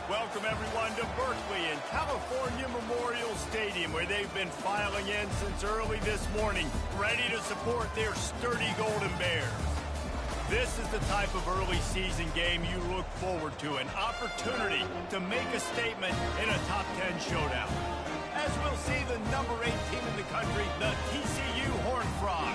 Welcome, everyone, to Berkeley and California Memorial Stadium, where they've been filing in since early this morning, ready to support their sturdy Golden Bears. This is the type of early season game you look forward to, an opportunity to make a statement in a top 10 showdown. As we'll see the number 8 team in the country, the TCU Horned Frogs,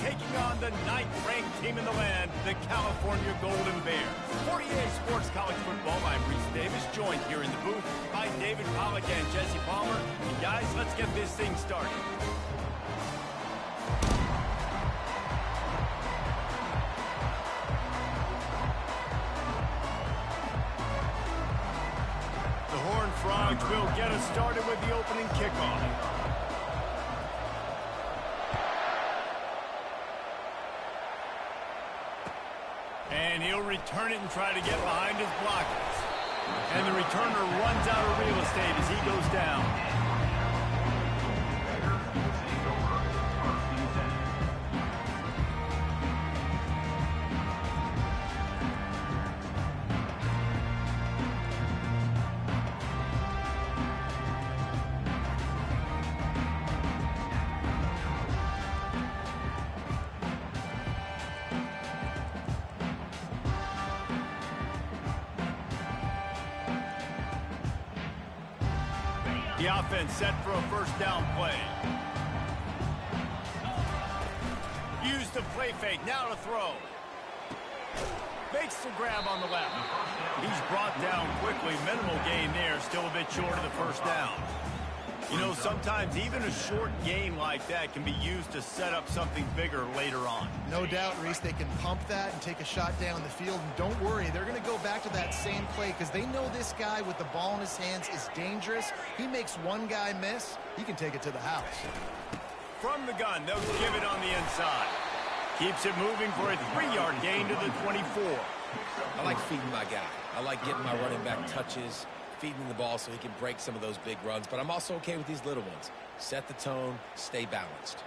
taking on the 9th-ranked team in the land, the California Golden Bears. For EA Sports College Football, I'm Reese Davis, joined here in the booth by David Pollack and Jesse Palmer. And guys, let's get this thing started. The Horned Frogs will get us started with the opening kickoff. And he'll return it and try to get behind his blockers. And the returner runs out of real estate as he goes down. The offense set for a first down play. Use the play fake, now to throw. Makes the grab on the left. He's brought down quickly, minimal gain there, still a bit short of the first down. You know, sometimes even a short gain like that can be used to set up something bigger later on. No doubt, Reese, they can pump that and take a shot down the field. And don't worry, they're going to go back to that same play because they know this guy with the ball in his hands is dangerous. He makes one guy miss, he can take it to the house. From the gun, they'll give it on the inside. Keeps it moving for a 3-yard gain to the 24. I like feeding my guy. I like getting my running back touches, feeding the ball so he can break some of those big runs, but I'm also okay with these little ones. Set the tone, stay balanced.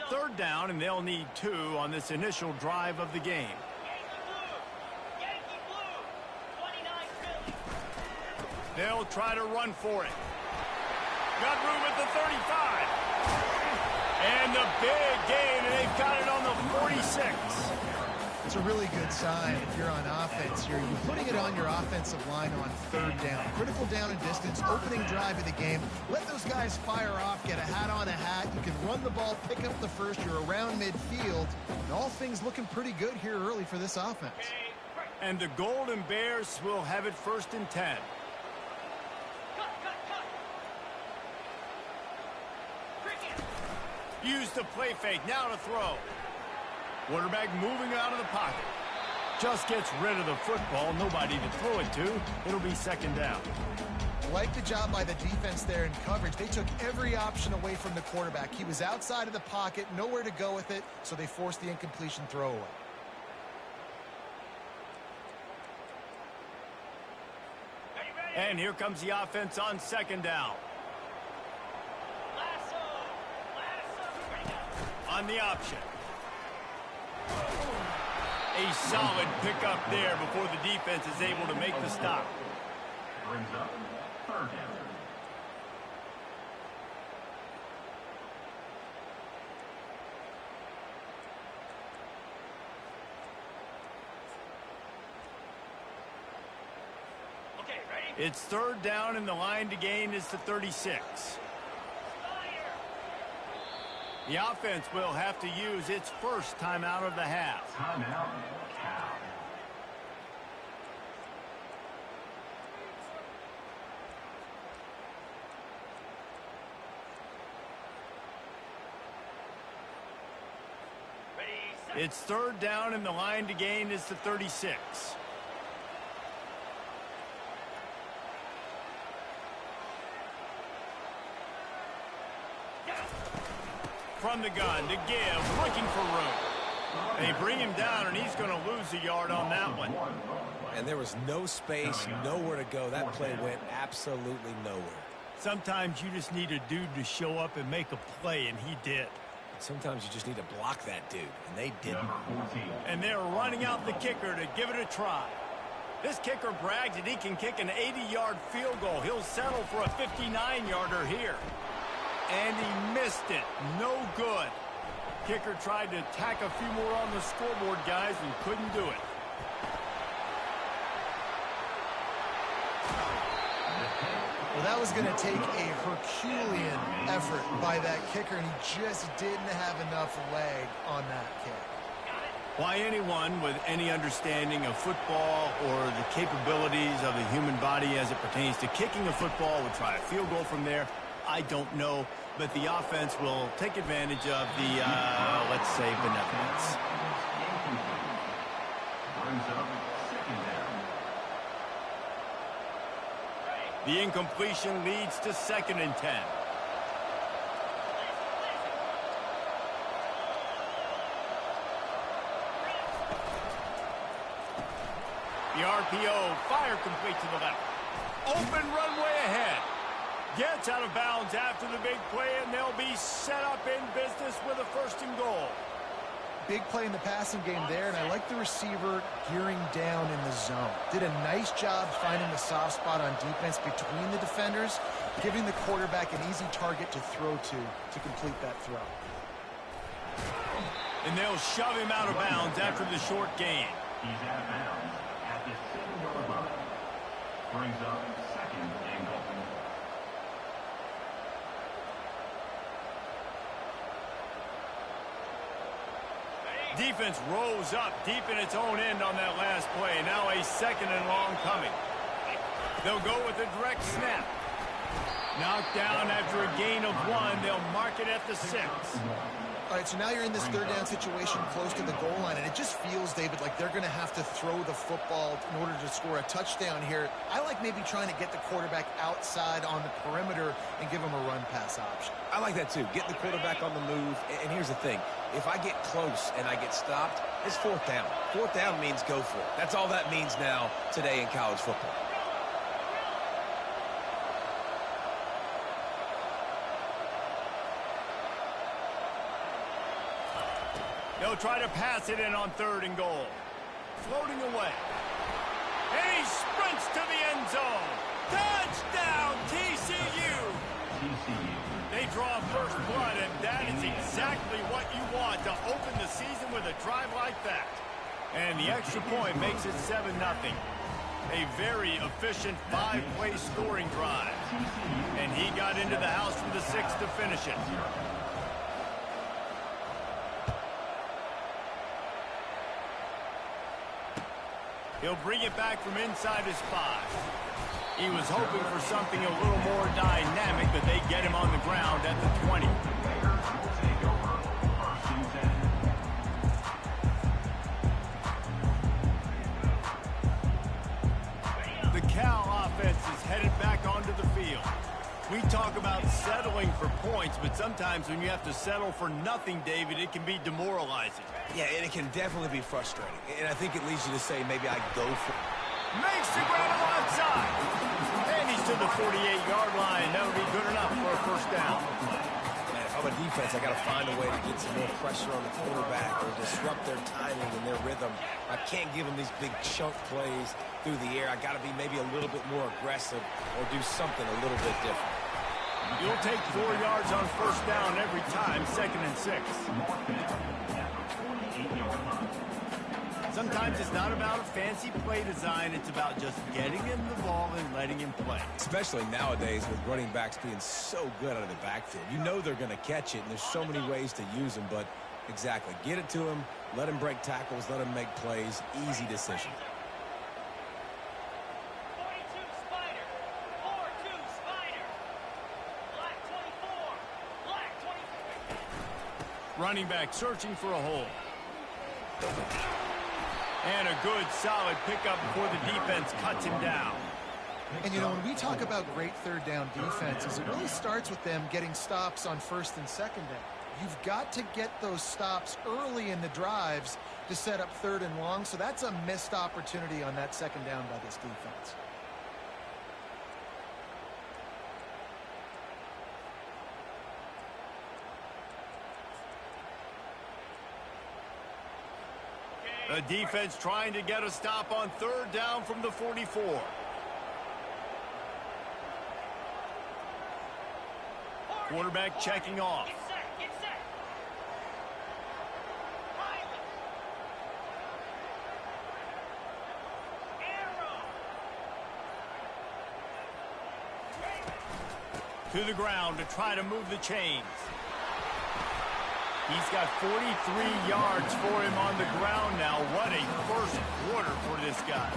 Third down, and they'll need 2 on this initial drive of the game. They'll try to run for it. Got room at the 35. And the big gain, and they've got it on the 46. It's a really good sign if you're on offense here. You're putting it on your offensive line on third down. Critical down and distance, opening drive of the game. Let those guys fire off, get a hat on a hat. You can run the ball, pick up the first. You're around midfield. And all things looking pretty good here early for this offense. And the Golden Bears will have it first and 10. Use the play fake, now to throw. Quarterback moving out of the pocket. Just gets rid of the football, nobody to throw it to. It'll be second down. Like the job by the defense there in coverage. They took every option away from the quarterback. He was outside of the pocket, nowhere to go with it, so they forced the incompletion throwaway. And here comes the offense on second down. On the option. A solid pickup there before the defense is able to make the stop. Brings up third down. Okay, ready? It's third down, and the line to gain is the 36. The offense will have to use its first timeout of the half. Timeout, Cal. It's third down, and the line to gain is the 36. From the gun to give, looking for room. They bring him down, and he's going to lose a yard on that one. And there was no space, nowhere to go. That play went absolutely nowhere. Sometimes you just need a dude to show up and make a play, and he did. Sometimes you just need to block that dude, and they didn't. And they're running out the kicker to give it a try. This kicker brags that he can kick an 80-yard field goal. He'll settle for a 59-yarder here. And he missed it. No good. Kicker tried to tack a few more on the scoreboard, guys, and couldn't do it. Well, that was going to take a Herculean effort by that kicker, and he just didn't have enough leg on that kick. Why anyone with any understanding of football or the capabilities of the human body as it pertains to kicking a football would try a field goal from there, I don't know. But the offense will take advantage of the, let's say, benevolence. Brings up second down. The incompletion leads to 2nd and 10. The RPO, fire complete to the left. Open runway ahead. Gets out of bounds after the big play, and they'll be set up in business with a 1st and goal. Big play in the passing game there, and I like the receiver gearing down in the zone. Did a nice job finding the soft spot on defense between the defenders, giving the quarterback an easy target to throw to complete that throw. And they'll shove him out of bounds after the short gain. He's out of bounds at the 7-yard line. Brings up 2nd and goal. Defense rose up deep in its own end on that last play. Now a 2nd and long coming. They'll go with a direct snap. Knocked down after a gain of 1. They'll mark it at the 6. All right, so now you're in this 3rd down situation close to the goal line, and it just feels, David, like they're going to have to throw the football in order to score a touchdown here. I like maybe trying to get the quarterback outside on the perimeter and give him a run-pass option. I like that, too. Get the quarterback on the move. And here's the thing. If I get close and I get stopped, it's 4th down. 4th down means go for it. That's all that means now today in college football. They'll try to pass it in on 3rd and goal. Floating away. And he sprints to the end zone. Touchdown, TCU! They draw first blood, and that is exactly what you want to open the season with a drive like that. And the extra point makes it 7-0. A very efficient 5-play scoring drive. And he got into the house from the 6 to finish it. He'll bring it back from inside his 5. He was hoping for something a little more dynamic, but they get him on the ground at the 20. The Cal offense is headed back onto the field. We talk about settling for points, but sometimes when you have to settle for nothing, David, it can be demoralizing. Yeah, and it can definitely be frustrating. And I think it leads you to say maybe I go for it. Makes the grab onside. And he's to the 48-yard line. That'll be good enough for a 1st down. Man, if I'm a defense, I got to find a way to get some more pressure on the quarterback or disrupt their timing and their rhythm. I can't give them these big chunk plays through the air. I got to be maybe a little bit more aggressive or do something a little bit different. You'll take 4 yards on 1st down every time, 2nd and 6. Sometimes it's not about a fancy play design. It's about just getting him the ball and letting him play. Especially nowadays with running backs being so good out of the backfield. You know they're going to catch it, and there's so many ways to use them. But exactly, get it to him, let him break tackles, let him make plays. Easy decision. Running back searching for a hole. And a good, solid pickup before the defense cuts him down. And, you know, when we talk about great 3rd down defenses, it really starts with them getting stops on 1st and 2nd down. You've got to get those stops early in the drives to set up 3rd and long, so that's a missed opportunity on that 2nd down by this defense. The defense trying to get a stop on 3rd down from the 44. Quarterback checking off. Get set. To the ground to try to move the chains. He's got 43 yards for him on the ground now. What a first quarter for this guy.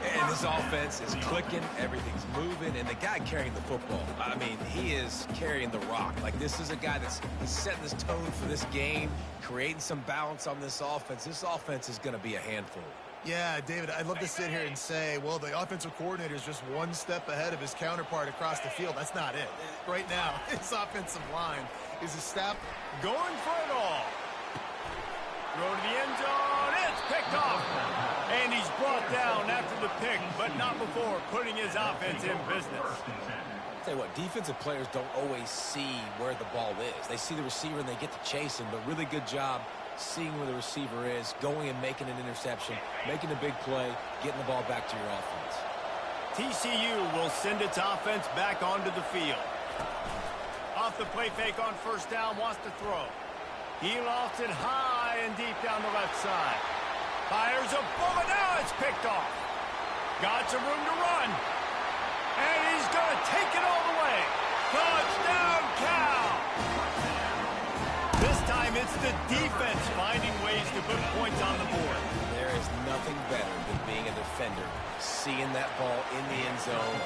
And this offense is clicking, everything's moving, and the guy carrying the football, I mean, he is carrying the rock. Like, this is a guy that's setting this tone for this game, creating some balance on this offense. This offense is going to be a handful. Yeah, David, I'd love to sit here and say, well, the offensive coordinator is just one step ahead of his counterpart across the field. That's not it. Right now, his offensive line is a step going for it all. Throw to the end zone. It's picked off. And he's brought down after the pick, but not before putting his offense in business. Tell you what, defensive players don't always see where the ball is. They see the receiver and they get to chase him, but really good job seeing where the receiver is, going and making an interception, making a big play, getting the ball back to your offense. TCU will send its offense back onto the field. Off the play fake on 1st down, wants to throw. He lofts it high and deep down the left side. Fires a bullet, now it's picked off. Got some room to run. And he's going to take it all the way. Touchdown, Cal! This time it's the defense finding ways to put points on the board. There is nothing better than being a defender, seeing that ball in the end zone,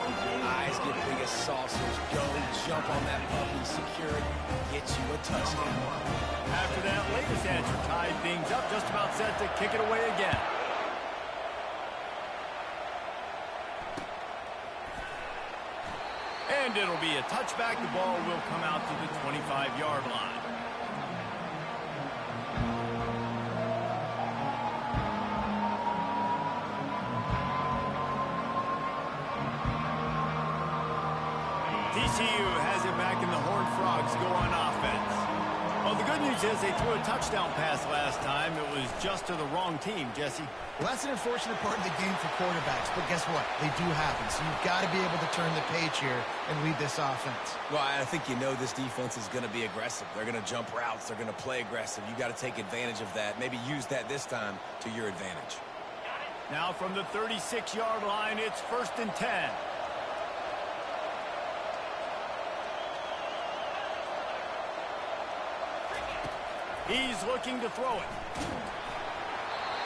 eyes get big as saucers, go, jump on that puppy, secure it, get you a touchdown. After that latest answer tied things up, just about set to kick it away again. And it'll be a touchback. The ball will come out to the 25-yard line. TCU has it back in the Horned Frogs go on offense. Well, the good news is they threw a touchdown pass last time. It was just to the wrong team, Jesse. Well, that's an unfortunate part of the game for quarterbacks, but guess what? They do happen, so you've got to be able to turn the page here and lead this offense. Well, I think you know this defense is going to be aggressive. They're going to jump routes. They're going to play aggressive. You got to take advantage of that. Maybe use that this time to your advantage. Now from the 36-yard line, it's 1st and 10. He's looking to throw it.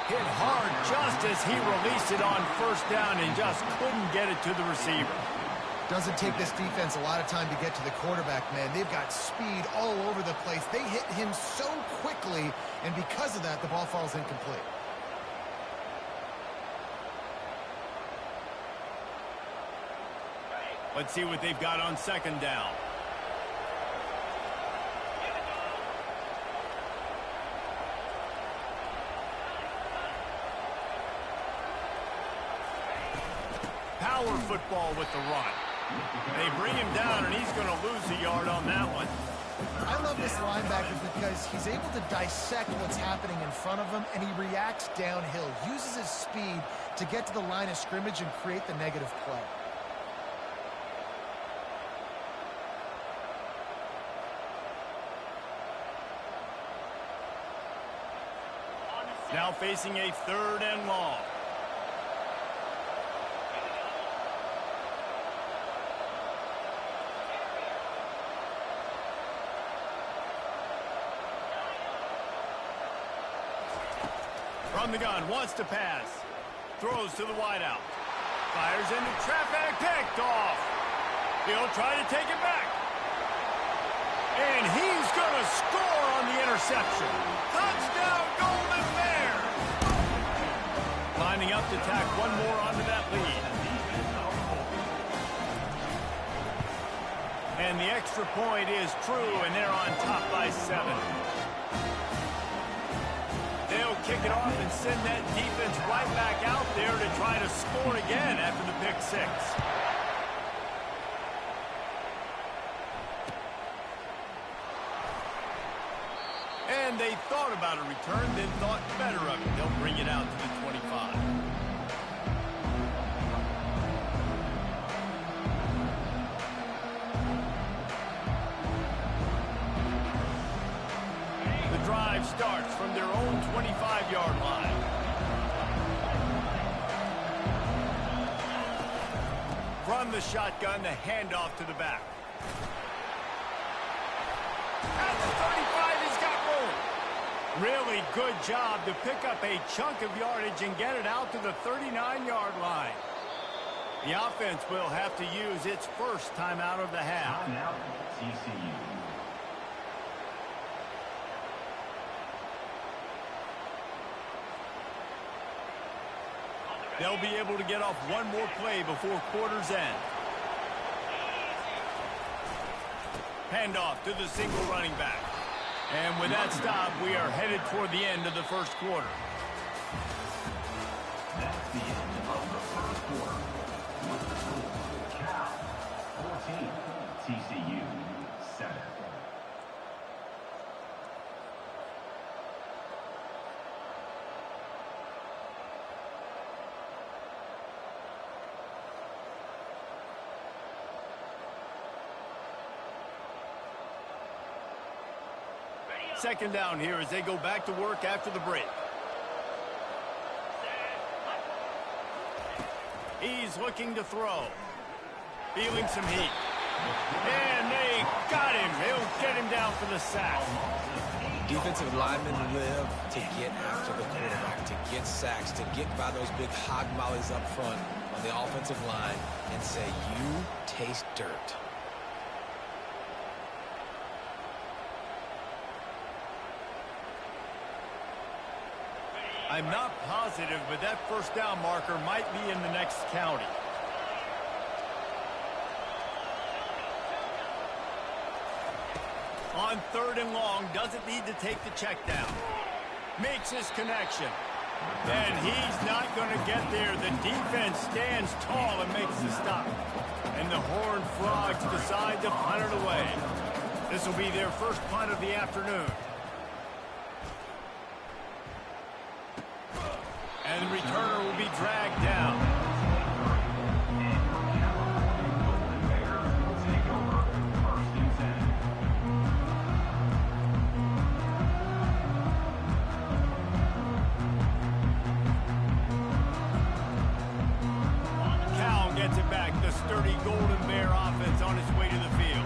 Hit hard just as he released it on 1st down and just couldn't get it to the receiver. Doesn't take this defense a lot of time to get to the quarterback, man. They've got speed all over the place. They hit him so quickly, and because of that, the ball falls incomplete. Let's see what they've got on 2nd down. Power football with the run. They bring him down, and he's going to lose a yard on that one. I love this linebacker because he's able to dissect what's happening in front of him, and he reacts downhill, uses his speed to get to the line of scrimmage and create the negative play. Now facing a 3rd and long. From the gun, wants to pass. Throws to the wideout. Fires into traffic, picked off. He'll try to take it back. And he's going to score on the interception. Touchdown, Golden Bears! Lining up to tack one more onto that lead. And the extra point is true, and they're on top by 7. They'll kick it off and send that defense right back out there to try to score again after the pick 6. And they thought about a return, then thought better of it. They'll bring it out to the 25. The drive starts from their own 25-yard line. From the shotgun, the handoff to the back. At the 35, he's got room. Really good job to pick up a chunk of yardage and get it out to the 39-yard line. The offense will have to use its first timeout of the half. Timeout, TCU. They'll be able to get off one more play before quarter's end. Handoff to the single running back. And with that stop, we are headed toward the end of the first quarter. That's the end of the first quarter. With the score, Cal 14, TCU 7. Second down here as they go back to work after the break. He's looking to throw. Feeling some heat. And they got him. They'll get him down for the sack. Defensive linemen live to get after the quarterback, to get sacks, to get by those big hog mollies up front on the offensive line and say, you taste dirt. I'm not positive, but that first down marker might be in the next county. On 3rd and long, doesn't need to take the check down. Makes his connection. And he's not going to get there. The defense stands tall and makes the stop. And the Horned Frogs decide to punt it away. This will be their first punt of the afternoon. And the returner will be dragged down. Cal gets it back. The sturdy Golden Bear offense on its way to the field.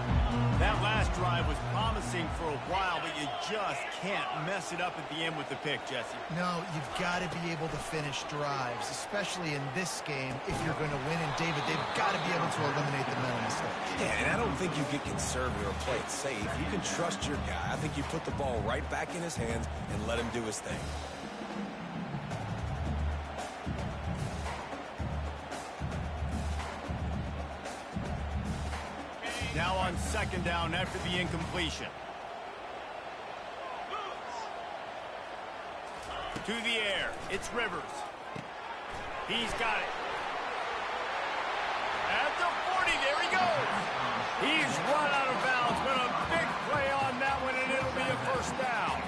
That last drive was promising for a while, but you just can't mess it up at the end with the pick, Jesse. No, you've got to be able to finish drives, especially in this game if you're going to win. And, David, they've got to be able to eliminate the mental mistakes. Yeah, and I don't think you get conservative or play it safe. You can trust your guy. I think you put the ball right back in his hands and let him do his thing. Now on 2nd down after the incompletion. To the air. It's Rivers. He's got it. At the 40. There he goes. He's run out of bounds, but a big play on that one, and it'll be a first down.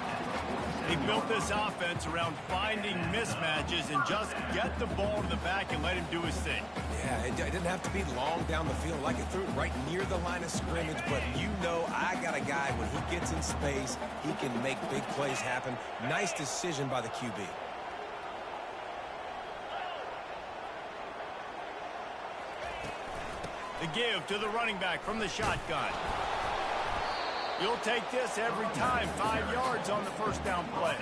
They built this offense around finding mismatches and just get the ball to the back and let him do his thing. Yeah, it didn't have to be long down the field. Like it threw it right near the line of scrimmage, but you know I got a guy, when he gets in space, he can make big plays happen. Nice decision by the QB. The give to the running back from the shotgun. You'll take this every time. 5 yards on the first down play.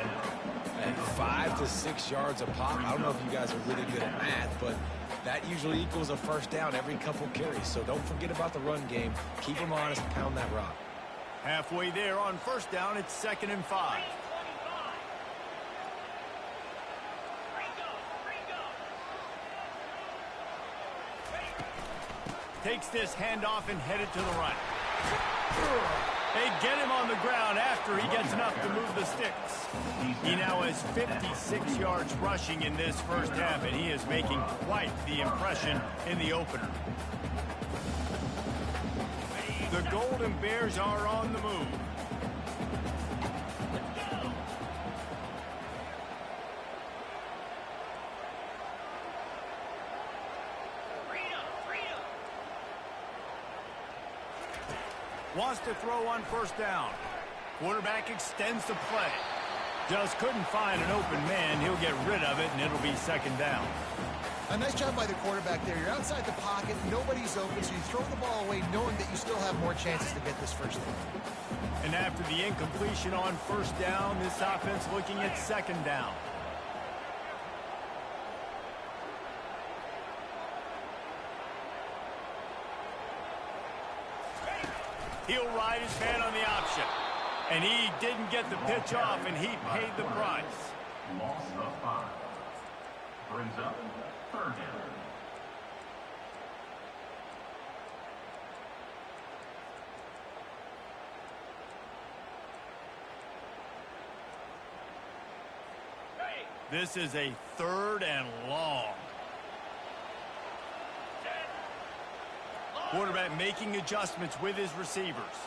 And 5 to 6 yards a pop. I don't know if you guys are really good at math, but that usually equals a first down every couple carries. So don't forget about the run game. Keep them honest, pound that rock. Halfway there on first down, it's 2nd and 5. Takes this handoff and headed to the right. They get him on the ground after he gets enough to move the sticks. He now has 56 yards rushing in this first half, and he is making quite the impression in the opener. The Golden Bears are on the move. Wants to throw on first down. Quarterback extends the play. Just couldn't find an open man. He'll get rid of it, and it'll be second down. A nice job by the quarterback there. You're outside the pocket, nobody's open, so you throw the ball away knowing that you still have more chances to get this first down. And after the incompletion on first down, this offense looking at second down. He'll ride his man on the option. And he didn't get the pitch off, and he paid the price. Loss of 5. Brings up third down. This is a third and long. Quarterback making adjustments with his receivers.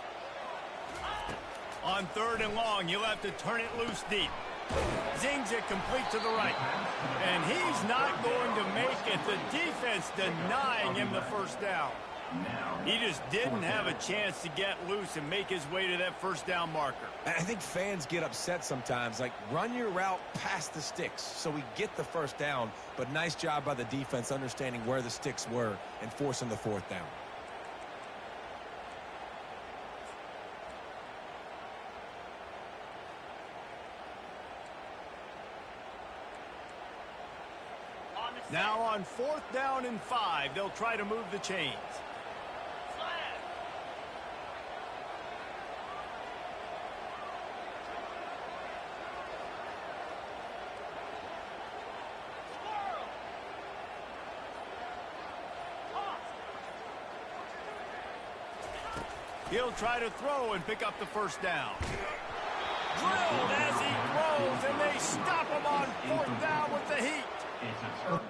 On third and long, you'll have to turn it loose deep. Zings it complete to the right. And he's not going to make it. The defense denying him the first down. He just didn't have a chance to get loose and make his way to that first down marker. I think fans get upset sometimes. Like, run your route past the sticks so we get the first down. But nice job by the defense understanding where the sticks were and forcing the fourth down. Now on fourth down and 5, they'll try to move the chains. He'll try to throw and pick up the first down. Drilled as he throws, and they stop him on fourth down with the heat. It's a turn.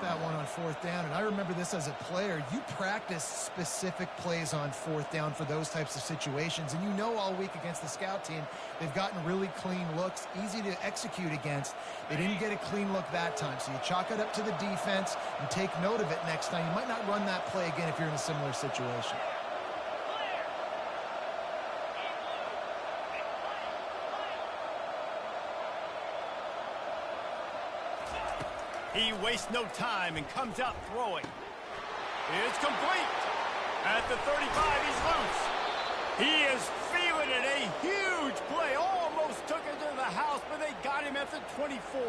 That one on fourth down, and I remember this as a player. You practice specific plays on fourth down for those types of situations, and you know all week against the scout team they've gotten really clean looks, easy to execute against. They didn't get a clean look that time, so you chalk it up to the defense and take note of it next time. You might not run that play again if you're in a similar situation. He wastes no time and comes out throwing. It's complete. At the 35, he's loose. He is feeling it. A huge play. Almost took it to the house, but they got him at the 24.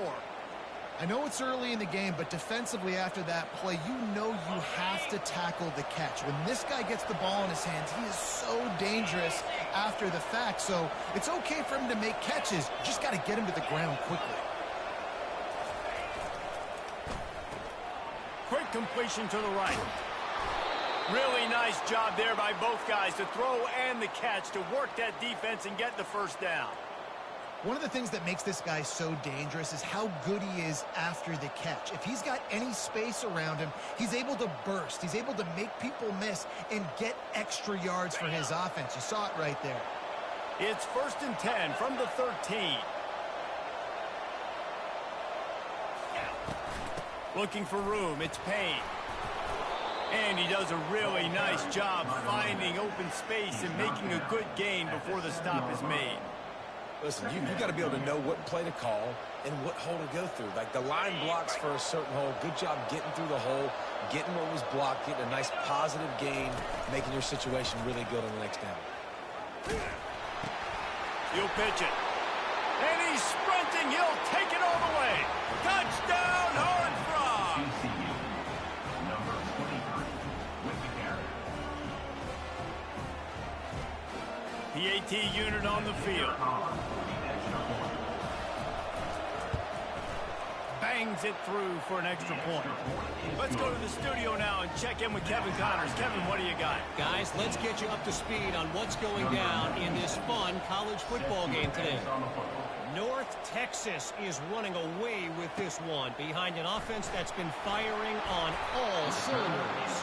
I know it's early in the game, but defensively after that play, you know you have to tackle the catch. When this guy gets the ball in his hands, he is so dangerous after the fact. So it's okay for him to make catches. You just got to get him to the ground quickly. Quick completion to the right. Really nice job there by both guys to throw and the catch to work that defense and get the first down. One of the things that makes this guy so dangerous is how good he is after the catch. If he's got any space around him, he's able to burst. He's able to make people miss and get extra yards for his offense. You saw it right there. It's 1st and 10 from the 13. Looking for room, it's Payne. And he does a really nice job finding open space and making a good gain before the stop is made. Listen, you got to be able to know what play to call and what hole to go through. Like the line blocks for a certain hole. Good job getting through the hole, getting what was blocked, getting a nice positive gain, making your situation really good on the next down. He'll pitch it. And he's sprinting. He'll take it all the way. Touchdown, Horned Frog. TCU, number 23, with the carry. PAT unit on the field. Bangs it through for an extra point. Let's go to the studio now and check in with Kevin Connors. Kevin, what do you got? Guys, let's get you up to speed on what's going down in this fun college football game today. North Texas is running away with this one behind an offense that's been firing on all cylinders.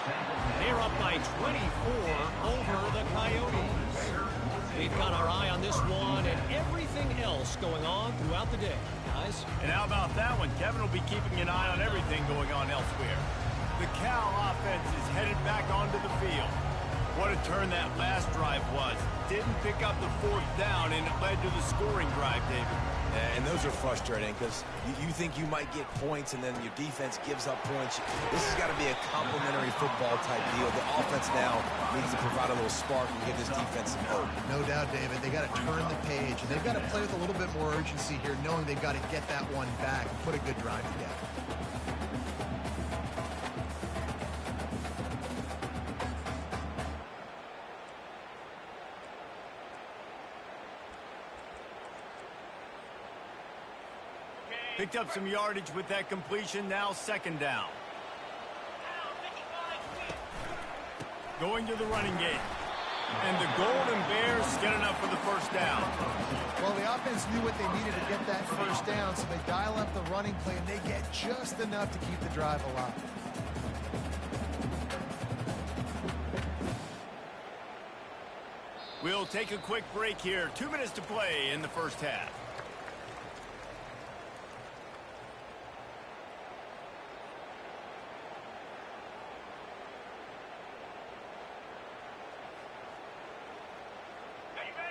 They're up by 24 over the Coyotes. We've got our eye on this one and everything else going on throughout the day, guys. And how about that one? Kevin will be keeping an eye on everything going on elsewhere. The Cal offense is headed back onto the field. What a turn that last drive was. Didn't pick up the fourth down, and it led to the scoring drive, David. And those are frustrating because you think you might get points and then your defense gives up points. This has got to be a complimentary football type deal. The offense now needs to provide a little spark and give this defense some hope. No doubt, David. They got to turn the page, and they've got to play with a little bit more urgency here, knowing they've got to get that one back and put a good drive together. Picked up some yardage with that completion. Now second down. Going to the running game. And the Golden Bears get enough for the first down. Well, the offense knew what they needed to get that first down, so they dial up the running play, and they get just enough to keep the drive alive. We'll take a quick break here. 2 minutes to play in the first half.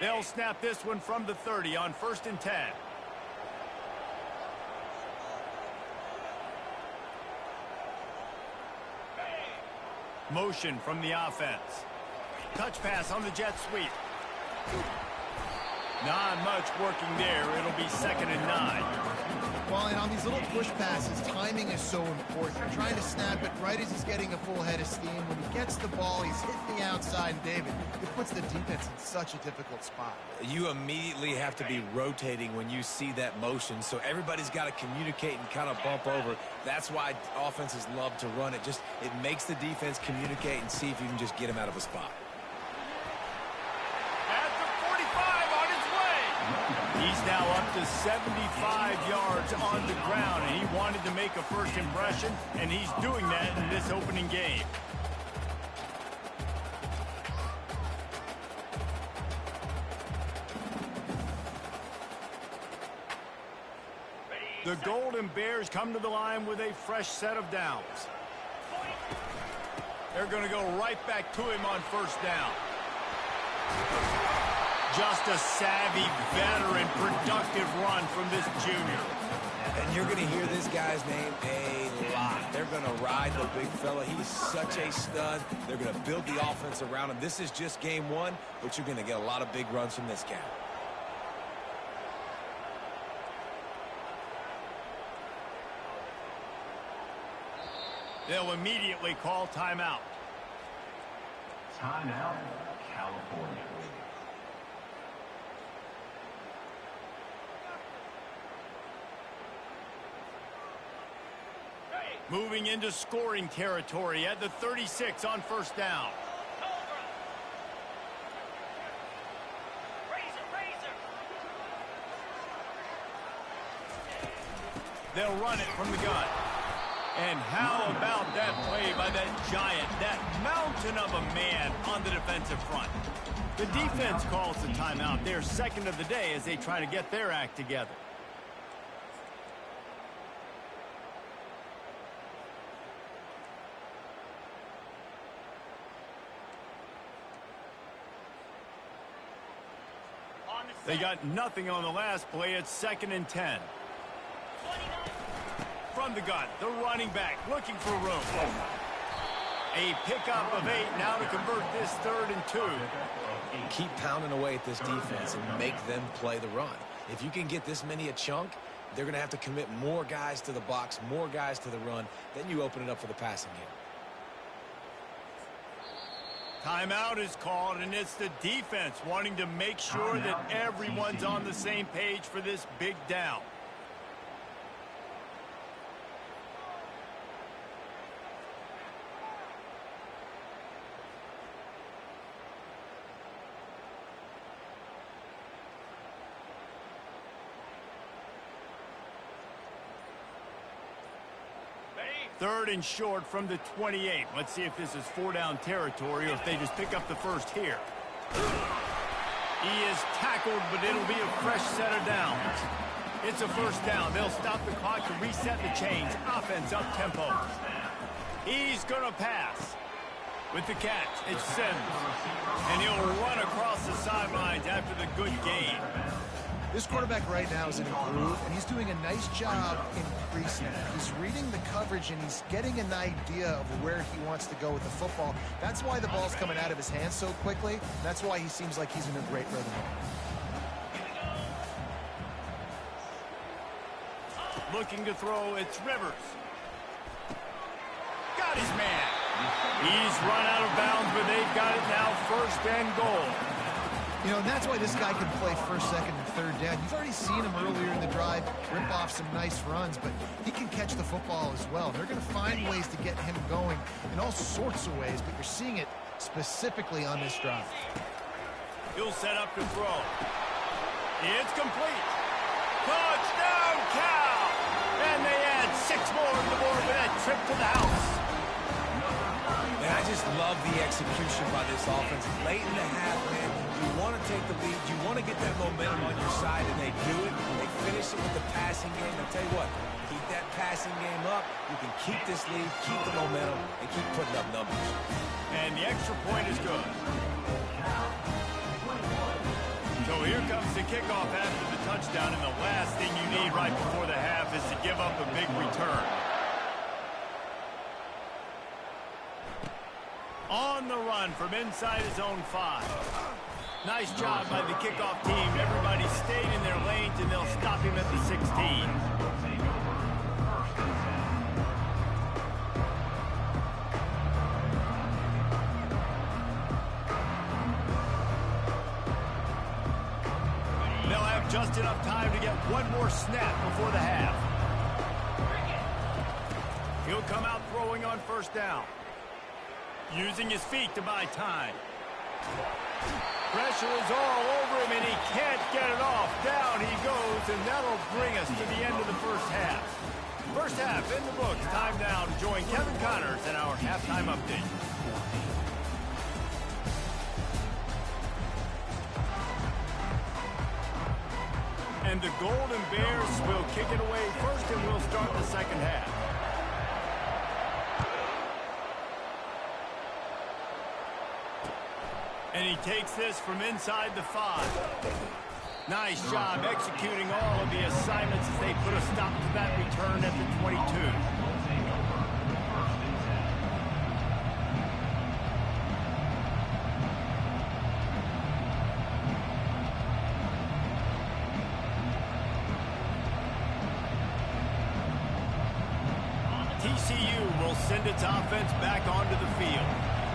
They'll snap this one from the 30 on 1st and 10. Motion from the offense. Touch pass on the jet sweep. Not much working there. It'll be 2nd and 9. Well, and on these little push passes, timing is so important. You're trying to snap it right as he's getting a full head of steam. When he gets the ball, he's hitting the outside, David. It puts the defense in such a difficult spot. You immediately have to be rotating when you see that motion, so everybody's got to communicate and kind of bump over. That's why offenses love to run it. It makes the defense communicate and see if you can just get him out of a spot. He's now up to 75 yards on the ground, and he wanted to make a first impression, and he's doing that in this opening game. The Golden Bears come to the line with a fresh set of downs. They're going to go right back to him on 1st down. Just a savvy, veteran, productive run from this junior. And you're going to hear this guy's name a lot. They're going to ride the big fella. He's such a stud. They're going to build the offense around him. This is just game 1, but you're going to get a lot of big runs from this guy. They'll immediately call timeout. Timeout, California. Moving into scoring territory at the 36 on 1st down. They'll run it from the gun. And how about that play by that giant, that mountain of a man on the defensive front? The defense calls the timeout. They're 2nd of the day as they try to get their act together. They got nothing on the last play. It's 2nd and 10. From the gun, the running back looking for room. A pickup of 8 now to convert this 3rd and 2. keep pounding away at this defense and make them play the run. If you can get this many a chunk, they're going to have to commit more guys to the box, more guys to the run. Then you open it up for the passing game. Timeout is called, and it's the defense wanting to make sure that everyone's on the same page for this big down. Third and short from the 28. Let's see if this is 4-down territory or if they just pick up the first here. He is tackled, but it'll be a fresh set of downs. It's a first down. They'll stop the clock to reset the chains. Offense up tempo. He's going to pass. With the catch, it's Sims. And he'll run across the sidelines after the good gain. This quarterback right now is in a groove, and he's doing a nice job in pre-snap. He's reading the coverage, and he's getting an idea of where he wants to go with the football. That's why the ball's coming out of his hands so quickly. That's why he seems like he's in a great rhythm. Looking to throw, it's Rivers. Got his man. He's run out of bounds, but they've got it now, first and goal. You know, and that's why this guy can play first, second, and third down. You've already seen him earlier in the drive rip off some nice runs, but he can catch the football as well. They're going to find ways to get him going in all sorts of ways, but you're seeing it specifically on this drive. He'll set up to throw. It's complete. Touchdown, Cal! And they add 6 more to the board with that trip to the house. And I just love the execution by this offense. Late in the half, man, you want to take the lead. You want to get that momentum on your side, and they do it. They finish it with the passing game. I'll tell you what, keep that passing game up. You can keep this lead, keep the momentum, and keep putting up numbers. And the extra point is good. So here comes the kickoff after the touchdown, and the last thing you need right before the half is to give up a big return. On the run from inside his own 5. Nice job by the kickoff team. Everybody stayed in their lanes, and they'll stop him at the 16. They'll have just enough time to get one more snap before the half. He'll come out throwing on first down. Using his feet to buy time. Pressure is all over him, and he can't get it off. Down he goes, and that'll bring us to the end of the first half. First half in the books. Time now to join Kevin Connors in our halftime update. And the Golden Bears will kick it away first, and we'll start the second half. And he takes this from inside the 5. Nice job executing all of the assignments as they put a stop to that return at the 22. TCU will send its offense back onto the field.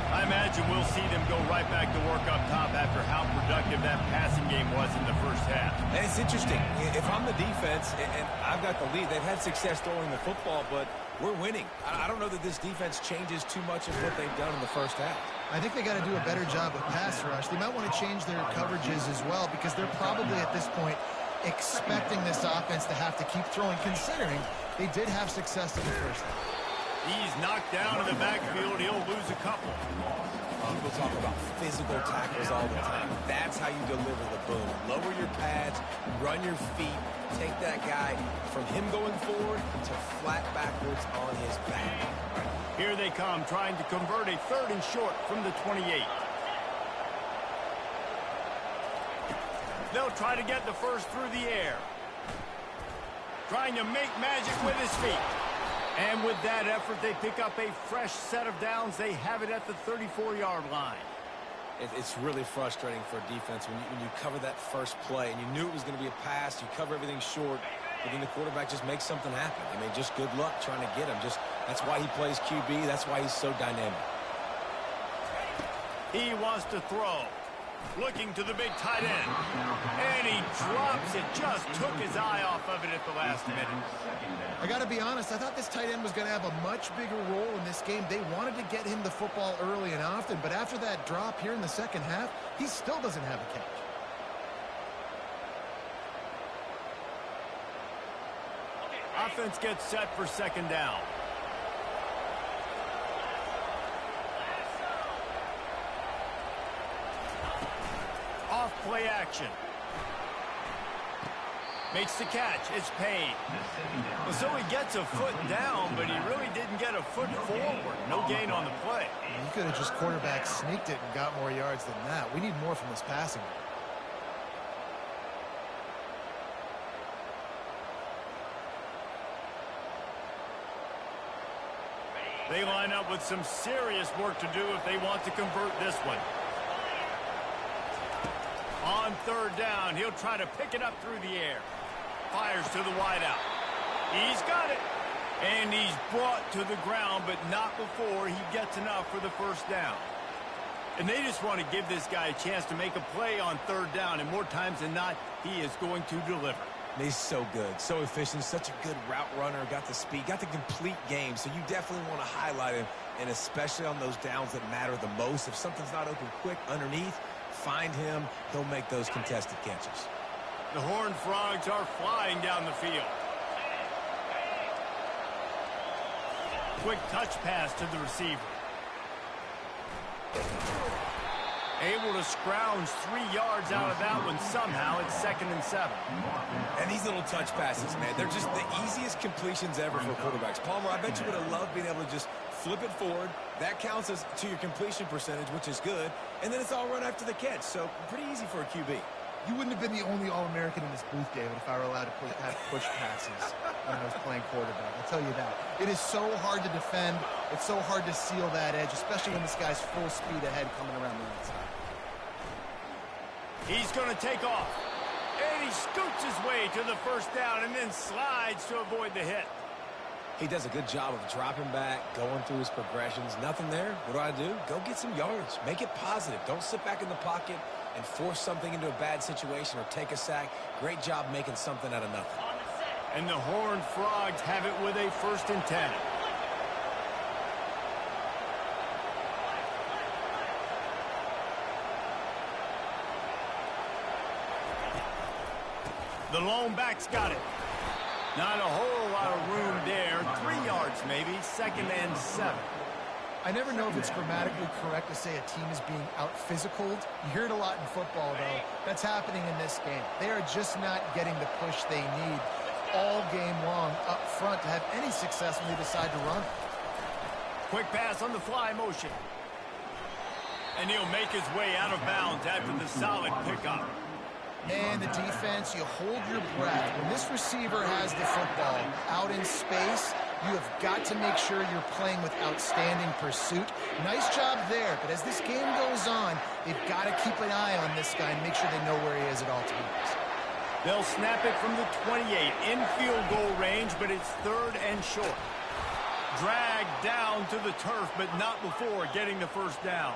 I imagine we'll see them go right back to work up top after how productive that passing game was in the first half. And it's interesting. If I'm the defense and I've got the lead, they've had success throwing the football, but we're winning. I don't know that this defense changes too much of what they've done in the first half. I think they got to do a better job with pass rush. They might want to change their coverages as well, because they're probably at this point expecting this offense to have to keep throwing, considering they did have success in the first half. He's knocked down in the backfield. He'll lose a couple. People talk about physical tackles all the time. That's how you deliver the boom. Lower your pads, run your feet, take that guy from him going forward to flat backwards on his back. Here they come, trying to convert a 3rd and short from the 28. They'll try to get the first through the air. Trying to make magic with his feet. And with that effort, they pick up a fresh set of downs. They have it at the 34-yard line. It's really frustrating for a defense when you cover that first play and you knew it was going to be a pass, you cover everything short, but then the quarterback just makes something happen. I mean, just good luck trying to get him. That's why he plays QB. That's why he's so dynamic. He wants to throw. Looking to the big tight end. And he drops it. Just took his eye off of it at the last minute. I got to be honest, I thought this tight end was going to have a much bigger role in this game. They wanted to get him the football early and often, but after that drop here in the second half, he still doesn't have a catch. Offense gets set for second down. Off play action. Makes the catch. It's paid. Well, so he gets a foot down, but he really didn't get a foot forward. No gain on the play. He could have just quarterback sneaked it and got more yards than that. We need more from this passing. They line up with some serious work to do if they want to convert this one. On third down, he'll try to pick it up through the air. Fires to the wideout. He's got it. And he's brought to the ground, but not before he gets enough for the first down. And they just want to give this guy a chance to make a play on third down, and more times than not, he is going to deliver. He's so good, so efficient, such a good route runner, got the speed, got the complete game, so you definitely want to highlight him, and especially on those downs that matter the most. If something's not open quick underneath, find him. He'll make those contested catches. The Horned Frogs are flying down the field. Quick touch pass to the receiver. Able to scrounge 3 yards out of that one somehow. It's 2nd and 7. And these little touch passes, man, they're just the easiest completions ever for quarterbacks. Palmer, I bet you would have loved being able to just flip it forward. That counts as to your completion percentage, which is good. And then it's all run after the catch. So pretty easy for a QB. You wouldn't have been the only All-American in this booth, David, if I were allowed to have push passes when I was playing quarterback. I'll tell you that. It is so hard to defend. It's so hard to seal that edge, especially when this guy's full speed ahead coming around the outside. He's going to take off. And he scoots his way to the first down and then slides to avoid the hit. He does a good job of dropping back, going through his progressions. Nothing there. What do? Go get some yards. Make it positive. Don't sit back in the pocket and force something into a bad situation or take a sack. Great job making something out of nothing. And the Horned Frogs have it with a 1st and 10. The lone back's got it. Not a whole lot of room there. 3 yards maybe. 2nd and 7. I never know if it's grammatically correct to say a team is being out-physicaled. You hear it a lot in football, though. That's happening in this game. They are just not getting the push they need all game long up front to have any success when they decide to run. Quick pass on the fly motion. And he'll make his way out of bounds after the solid pickup. And the defense, you hold your breath. When this receiver has the football out in space, you have got to make sure you're playing with outstanding pursuit. Nice job there, but as this game goes on, they've got to keep an eye on this guy and make sure they know where he is at all times. They'll snap it from the 28 in field goal range, but it's 3rd and short. Dragged down to the turf, but not before getting the first down.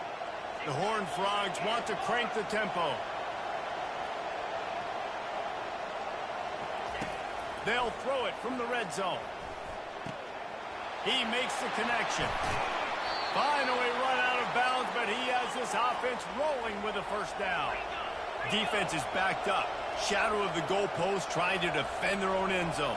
The Horned Frogs want to crank the tempo. They'll throw it from the red zone. He makes the connection. Finally run out of bounds, but he has this offense rolling with a first down. Defense is backed up. Shadow of the goalpost trying to defend their own end zone.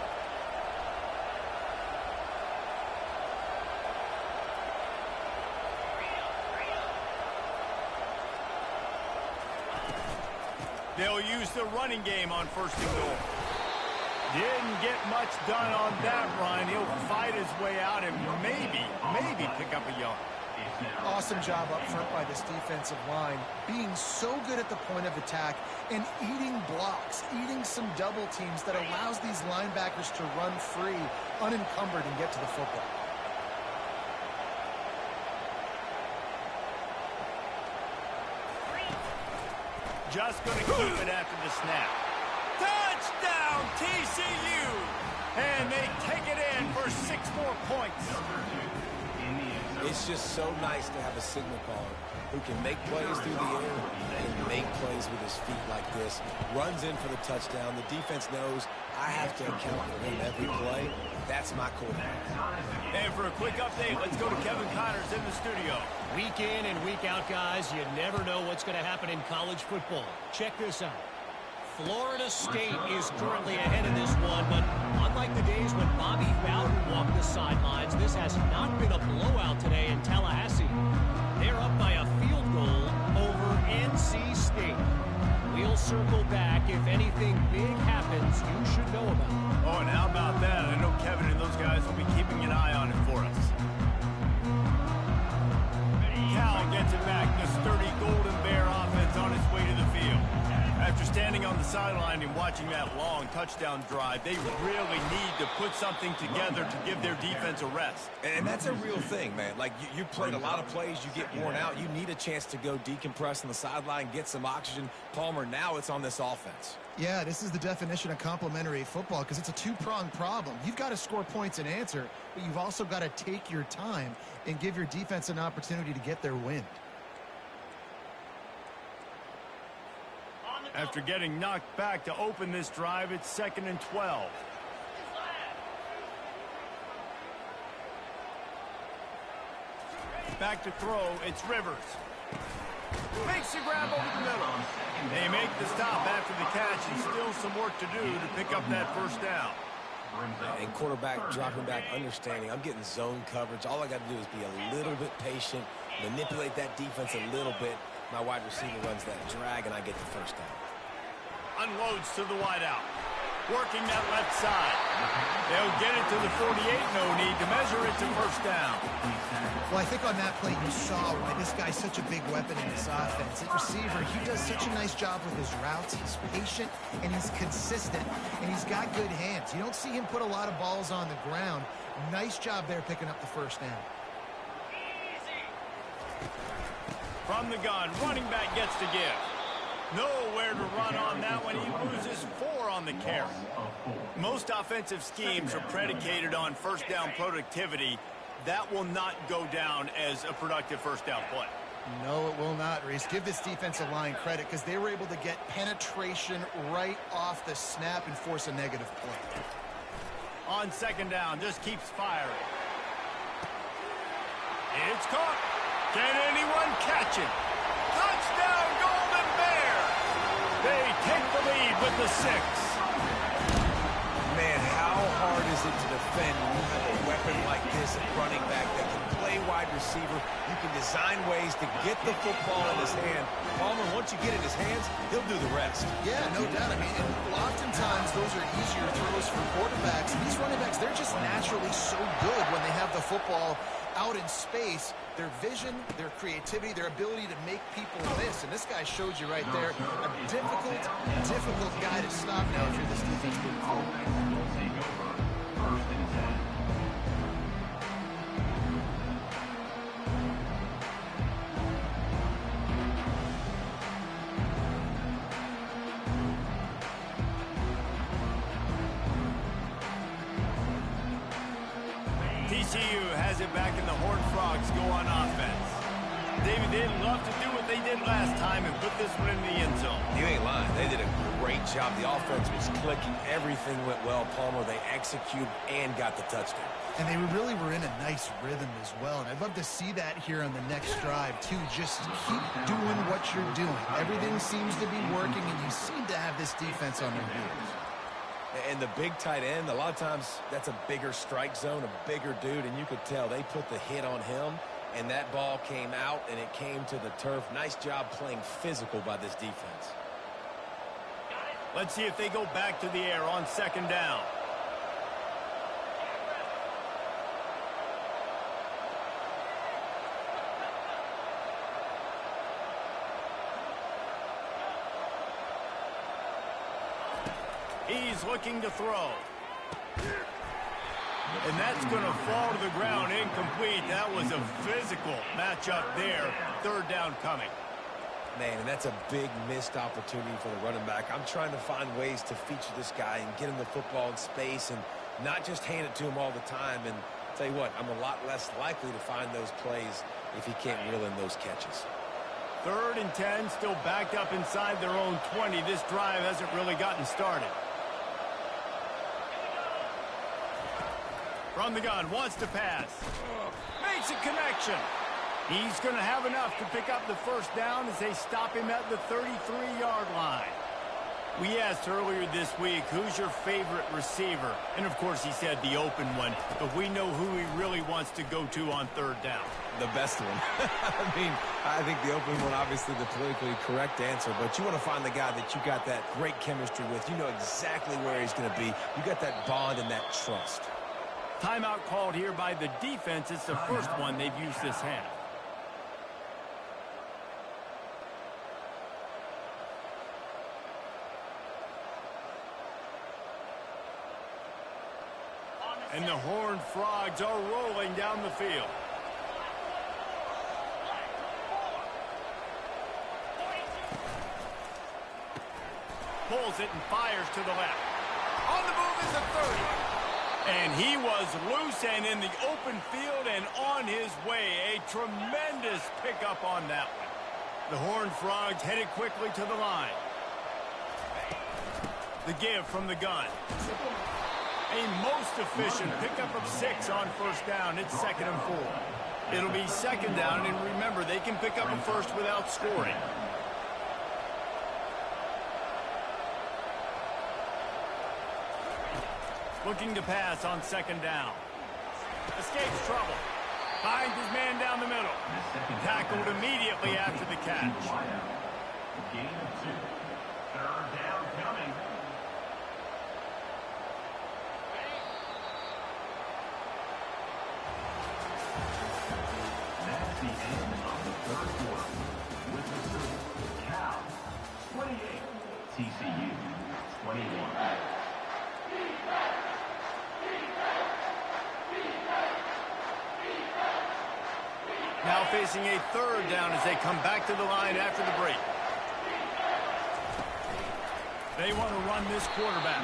They'll use the running game on 1st and goal. Didn't get much done on that run. He'll fight his way out and maybe pick up a yard. Awesome job up front by this defensive line, being so good at the point of attack and eating blocks, eating some double teams that allows these linebackers to run free, unencumbered, and get to the football. just going to keep it after the snap. Touchdown, TCU! And they take it in for 6 more points. It's just so nice to have a signal caller who can make plays through the air and make plays with his feet like this. Runs in for the touchdown. The defense knows I have to account for him every play. That's my quarterback. And for a quick update, let's go to Kevin Connors in the studio. Week in and week out, guys, you never know what's going to happen in college football. Check this out. Florida State is currently ahead of this one, but unlike the days when Bobby Bowden walked the sidelines, this has not been a blowout today in Tallahassee. They're up by a field goal over NC State. We'll circle back. If anything big happens, you should know about it. Oh, and how about that? I know Kevin and those guys will be keeping an eye on it for us. Cal gets it back. The sturdy Golden Bear offense on its way to the field. After standing on the sideline and watching that long touchdown drive, they really need to put something together to give their defense a rest. And that's a real thing, man. Like, you played a lot of plays, you get worn out. You need a chance to go decompress on the sideline, get some oxygen. Palmer, now it's on this offense. Yeah, this is the definition of complementary football because it's a two-pronged problem. You've got to score points and answer, but you've also got to take your time and give your defense an opportunity to get their wind. After getting knocked back to open this drive, it's 2nd and 12. Back to throw, it's Rivers. Makes the grab over the middle. They make the stop after the catch, and still some work to do to pick up that first down. And quarterback dropping back, understanding I'm getting zone coverage. All I got to do is be a little bit patient, manipulate that defense a little bit. My wide receiver runs that drag, and I get the first down. Unloads to the wideout. Working that left side. They'll get it to the 48. No need to measure it to first down. Well, I think on that play you saw why this guy's such a big weapon in this offense. At receiver, he does such a nice job with his routes. He's patient, and he's consistent, and he's got good hands. You don't see him put a lot of balls on the ground. Nice job there picking up the first down. From the gun, running back gets to give. Nowhere to run on that one. He loses 4 on the carry. Most offensive schemes are predicated on first down productivity. That will not go down as a productive first down play. No, it will not, Reese. Give this defensive line credit because they were able to get penetration right off the snap and force a negative play. On 2nd down, just keeps firing. It's caught. Can anyone catch it? Touchdown, Golden Bears! They take the lead with the 6. Man, how hard is it to defend when you have a weapon like this at running back that can play wide receiver? You can design ways to get the football in his hand. Palmer, once you get it in his hands, he'll do the rest. Yeah, no doubt. I mean, and oftentimes those are easier throws for quarterbacks. These running backs, they're just naturally so good when they have the football out in space. Their vision, their creativity, their ability to make people miss. And this guy showed you right there a difficult guy to stop now if you're this defense moving forward. First and 10. TCU has it back and the Horned Frogs go on offense. David, they'd love to do what they did last time and put this one in the end zone. You ain't lying. They did a great job. The offense was clicking. Everything went well. Palmer, they executed and got the touchdown. And they really were in a nice rhythm as well. And I'd love to see that here on the next drive, too. Just keep doing what you're doing. Everything seems to be working, and you seem to have this defense on their heels. And the big tight end, a lot of times that's a bigger strike zone, a bigger dude, and you could tell they put the hit on him, and that ball came out, and it came to the turf. Nice job playing physical by this defense. Let's see if they go back to the air on 2nd down. He's looking to throw. And that's going to fall to the ground incomplete. That was a physical matchup there. 3rd down coming. Man, and that's a big missed opportunity for the running back. I'm trying to find ways to feature this guy and get him the football in space and not just hand it to him all the time. And tell you what, I'm a lot less likely to find those plays if he can't reel in those catches. 3rd and 10, still backed up inside their own 20. This drive hasn't really gotten started. From the gun, wants to pass. Makes a connection. He's going to have enough to pick up the first down as they stop him at the 33-yard line. We asked earlier this week, who's your favorite receiver? And, of course, he said the open one. But we know who he really wants to go to on 3rd down. The best one. I think the open one, obviously the politically correct answer. But you want to find the guy that you got that great chemistry with. You know exactly where he's going to be. You got that bond and that trust. Timeout called here by the defense. It's the first one they've used this half. And the Horned Frogs are rolling down the field. Pulls it and fires to the left. On the move is the 30. And he was loose and in the open field and on his way. A tremendous pickup on that one. The Horned Frogs headed quickly to the line. The give from the gun. A most efficient pickup of 6 on 1st down. It's 2nd and 4. It'll be 2nd down, and remember, they can pick up a first without scoring. Looking to pass on 2nd down. Escapes trouble. Finds his man down the middle. Tackled immediately after the catch. Gain of 2. 3rd down coming. That's the end of the 3rd quarter. With the score, Cal 28, TCU 21. Now facing a 3rd down as they come back to the line after the break. They want to run this quarterback.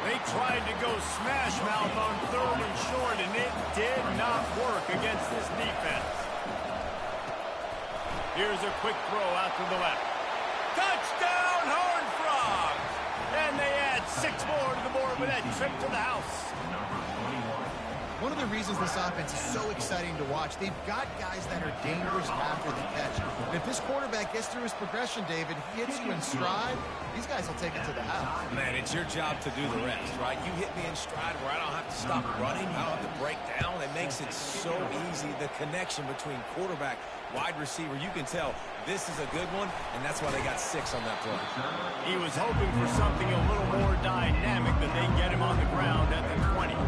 They tried to go smash mouth on 3rd and short, and it did not work against this defense. Here's a quick throw out to the left. Touchdown, Horned Frogs! And they add 6 more to the board with that trip to the house. One of the reasons this offense is so exciting to watch, they've got guys that are dangerous after the catch. And if this quarterback gets through his progression, David, he hits you in stride, these guys will take it to the house. Man, it's your job to do the rest, right? You hit me in stride where I don't have to stop running. I don't have to break down. It makes it so easy, the connection between quarterback, wide receiver. You can tell this is a good one, and that's why they got 6 on that play. He was hoping for something a little more dynamic than they get him on the ground at the 20.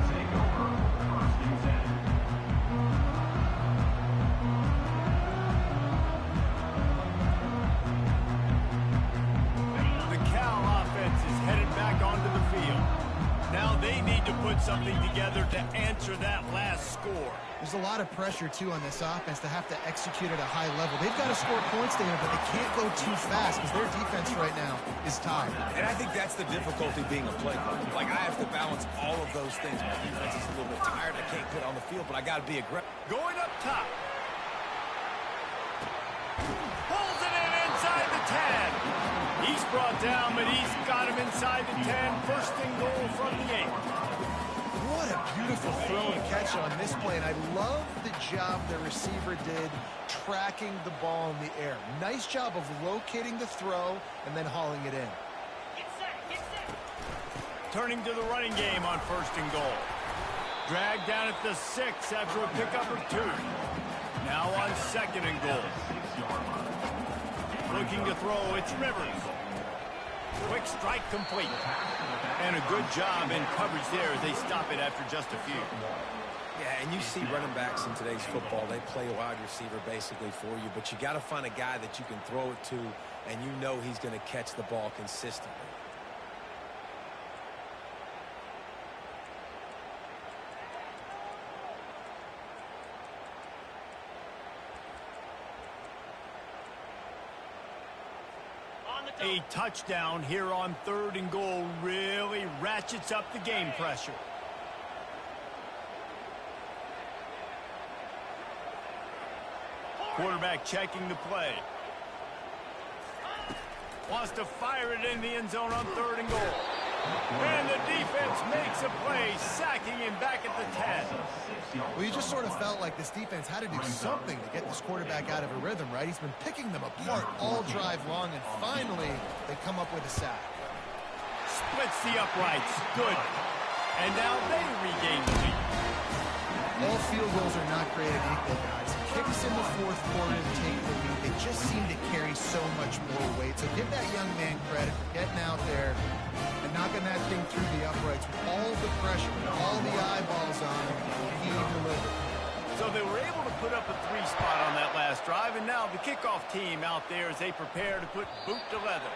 Now they need to put something together to answer that last score. There's a lot of pressure, too, on this offense to have to execute at a high level. They've got to score points together, but they can't go too fast because their defense right now is tired. And I think that's the difficulty being a play caller. Like, I have to balance all of those things. My defense is a little bit tired. I can't get on the field, but I got to be aggressive. Going up top. Pulls it in inside the 10. He's brought down, but he's got him inside the 10. 1st and goal from the 8. What a beautiful throw and catch on this play. And I love the job the receiver did tracking the ball in the air. Nice job of locating the throw and then hauling it in. Turning to the running game on 1st and goal. Dragged down at the 6 after a pickup of 2. Now on 2nd and goal. Looking to throw, it's Rivers. Quick strike complete. And a good job in coverage there as they stop it after just a few. Yeah, and you see running backs in today's football, they play a wide receiver basically for you, but you got to find a guy that you can throw it to, and you know he's going to catch the ball consistently. A touchdown here on 3rd and goal really ratchets up the game pressure. Quarterback checking the play. Wants to fire it in the end zone on 3rd and goal. And the defense makes a play, sacking him back at the 10. Well, you just sort of felt like this defense had to do something to get this quarterback out of a rhythm, right? He's been picking them apart all drive long, and finally they come up with a sack. Splits the uprights. Good. And now they regain the lead. All field goals are not created equal, guys. Kicks in the 4th quarter to take the lead. They just seem to carry so much more weight. So give that young man credit for getting out there and knocking that thing through the uprights with all the pressure, with all the eyeballs on him. He delivered. So they were able to put up a 3 spot on that last drive, and now the kickoff team out there as they prepare to put boot to leather.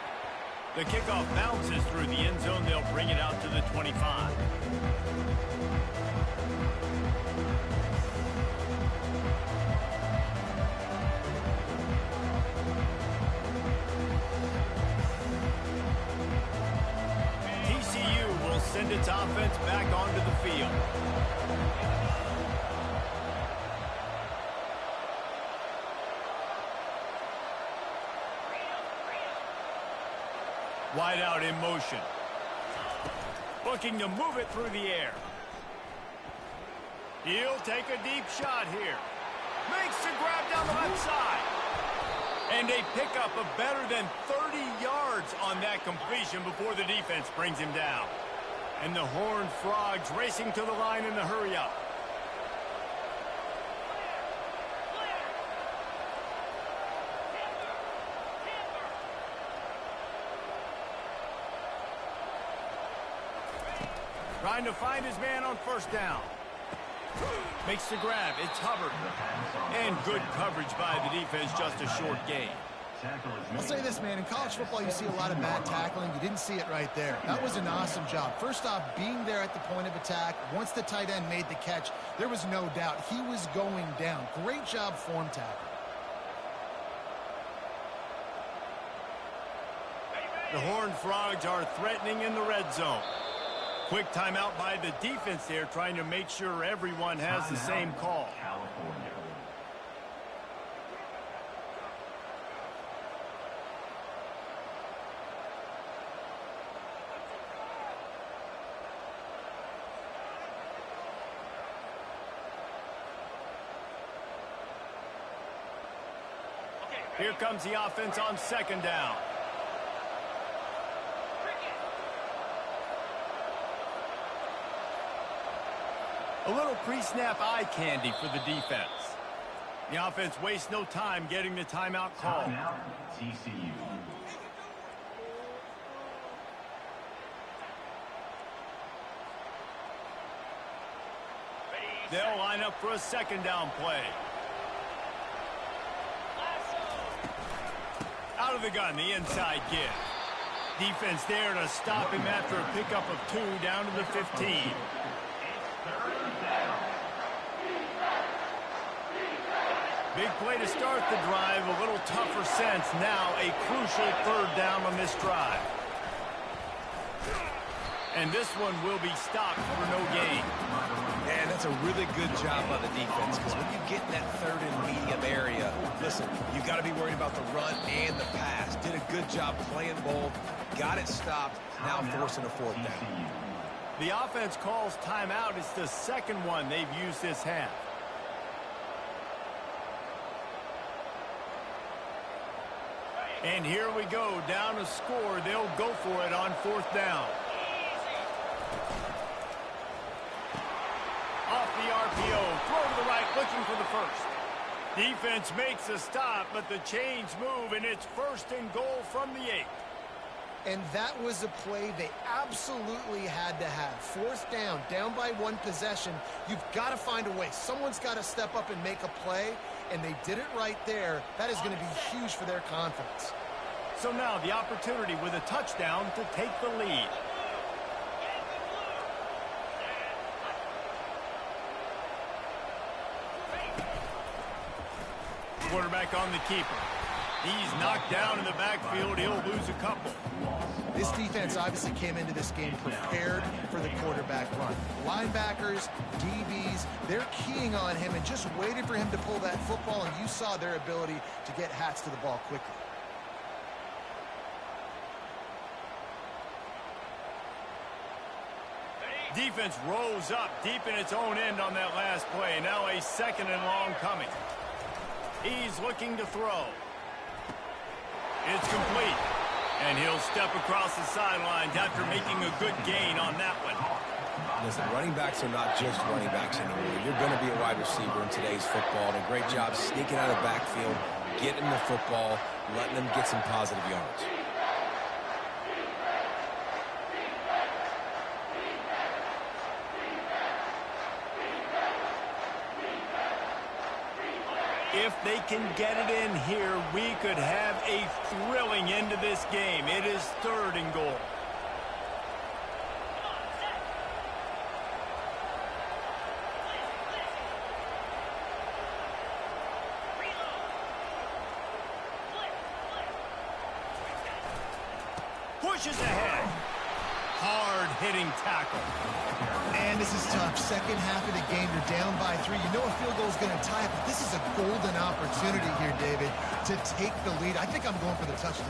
The kickoff bounces through the end zone. They'll bring it out to the 25. Send its offense back onto the field. Wide out in motion. Looking to move it through the air. He'll take a deep shot here. Makes the grab down the left side. And a pickup of better than 30 yards on that completion before the defense brings him down. And the Horned Frogs racing to the line in the hurry-up. Trying to find his man on 1st down. Makes the grab. It's Hubbard. And good coverage by the defense, just a short gain. I'll say this, man. In college football, you see a lot of bad tackling. You didn't see it right there. That was an awesome job. First off, being there at the point of attack. Once the tight end made the catch, there was no doubt he was going down. Great job form tackle. The Horned Frogs are threatening in the red zone. Quick timeout by the defense there, trying to make sure everyone has the same call. Here comes the offense on 2nd down. A little pre-snap eye candy for the defense. The offense wastes no time getting the timeout call. TCU. They'll line up for a 2nd down play. Out of the gun, the inside give. Defense there to stop him after a pickup of 2 down to the 15. Big play to start the drive, a little tougher sense. Now a crucial 3rd down on this drive. And this one will be stopped for no gain. Man, that's a really good job by the defense, because when you get in that 3rd and medium area, listen, you got to be worried about the run and the pass. Did a good job playing both, got it stopped, now forcing a 4th down. The offense calls timeout. It's the 2nd one they've used this half. And here we go, down a score. They'll go for it on 4th down. Off the RPO, throw to the right, looking for the 1st. Defense makes a stop, but the chains move, and it's 1st and goal from the 8. And that was a play they absolutely had to have. 4th down, down by 1 possession. You've got to find a way. Someone's got to step up and make a play, and they did it right there. That is going to be huge for their confidence. So now the opportunity with a touchdown to take the lead. Quarterback on the keeper. He's knocked down in the backfield. He'll lose a couple. This defense obviously came into this game prepared for the quarterback run. Linebackers, DBs, they're keying on him and just waited for him to pull that football, and you saw their ability to get hats to the ball quickly. Defense rose up deep in its own end on that last play. Now a second and long coming. He's looking to throw. It's complete. And he'll step across the sidelines after making a good gain on that one. Listen, running backs are not just running backs anymore. You're going to be a wide receiver in today's football. And a great job sneaking out of the backfield, getting the football, letting them get some positive yards. If they can get it in here, we could have a thrilling end to this game. It is 3rd and goal. Pushes ahead. Hard-hitting tackle. And this is tough. Second half of the game, you're down by 3. You know a field goal is going to tie it, but this is a golden opportunity here, David, to take the lead. I think I'm going for the touchdown.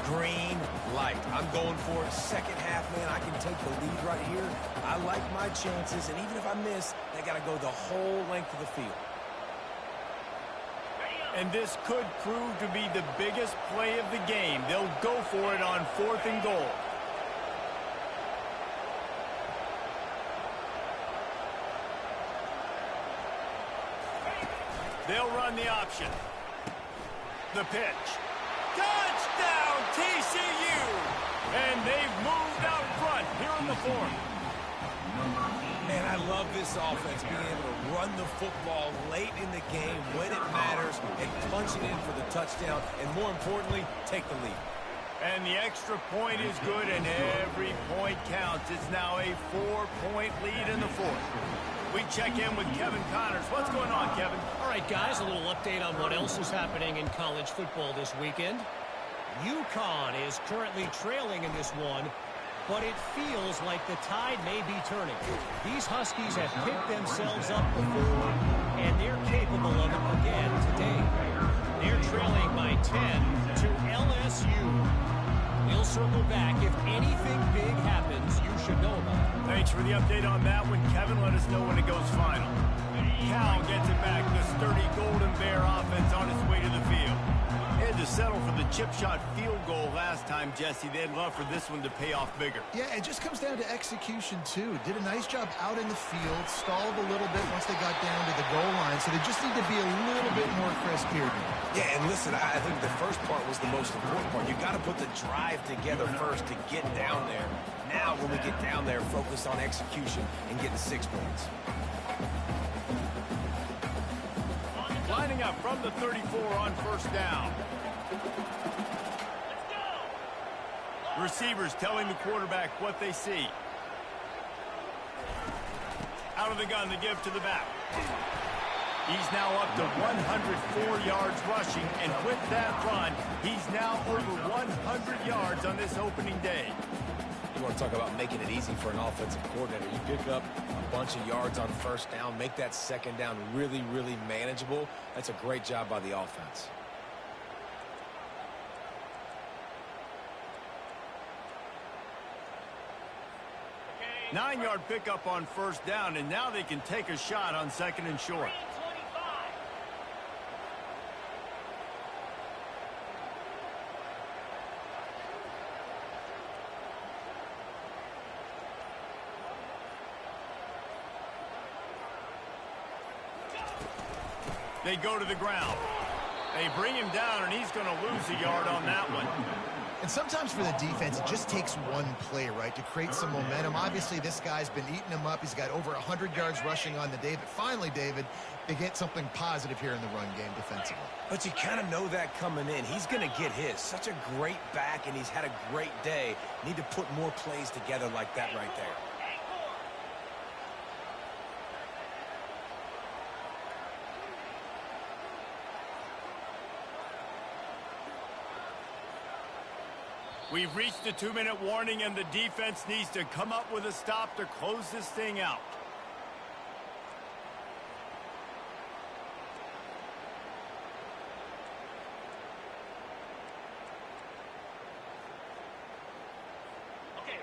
Green light. I'm going for it. Second half, man, I can take the lead right here. I like my chances, and even if I miss, they got to go the whole length of the field. And this could prove to be the biggest play of the game. They'll go for it on 4th and goal. They'll run the option. The pitch. Touchdown, TCU! And they've moved out front here in the 4th. Man, I love this offense, being able to run the football late in the game when it matters and punch it in for the touchdown, and more importantly, take the lead. And the extra point is good, and every point counts. It's now a 4-point lead in the 4th. We check in with Kevin Connors. What's going on, Kevin? All right, guys, a little update on what else is happening in college football this weekend. UConn is currently trailing in this one, but it feels like the tide may be turning. These Huskies have picked themselves up before, and they're capable of it again today. They're trailing by 10 to LSU. We'll circle back. If anything big happens, you should know about it. Thanks for the update on that one, Kevin. Let us know when it goes final. Cal gets it back. The sturdy Golden Bear offense on its way to the field. They had to settle for the chip shot field goal last time, Jesse. They'd love for this one to pay off bigger. Yeah, it just comes down to execution, too. Did a nice job out in the field, stalled a little bit once they got down to the goal line, so they just need to be a little bit more crisp here. Yeah, and listen, I think the first part was the most important part. You got to put the drive together first to get down there. Now, when we get down there, focus on execution and getting 6 points. Lining up from the 34 on 1st down. Receivers telling the quarterback what they see. Out of the gun, the give to the back. He's now up to 104 yards rushing, and with that run, he's now over 100 yards on this opening day. You want to talk about making it easy for an offensive coordinator. You pick up a bunch of yards on 1st down, make that 2nd down really, really manageable. That's a great job by the offense. Okay. 9-yard pickup on 1st down, and now they can take a shot on 2nd and short. They go to the ground. They bring him down, and he's going to lose a yard on that one. And sometimes for the defense, it just takes one play, right, to create some momentum. Obviously, this guy's been eating him up. He's got over 100 yards rushing on the day. But finally, David, they get something positive here in the run game defensively. But you kind of know that coming in. He's going to get his. Such a great back, and he's had a great day. Need to put more plays together like that right there. We've reached the 2-minute warning, and the defense needs to come up with a stop to close this thing out.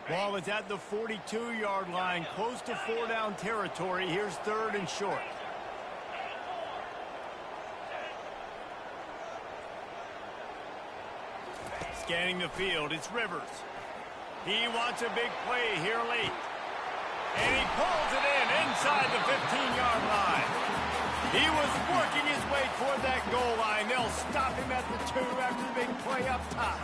Ball is at the 42-yard line, close to 4-down territory. Here's 3rd and short. Scanning the field, it's Rivers. He wants a big play here late. And he pulls it in inside the 15-yard line. He was working his way toward that goal line. They'll stop him at the 2 after the big play up top.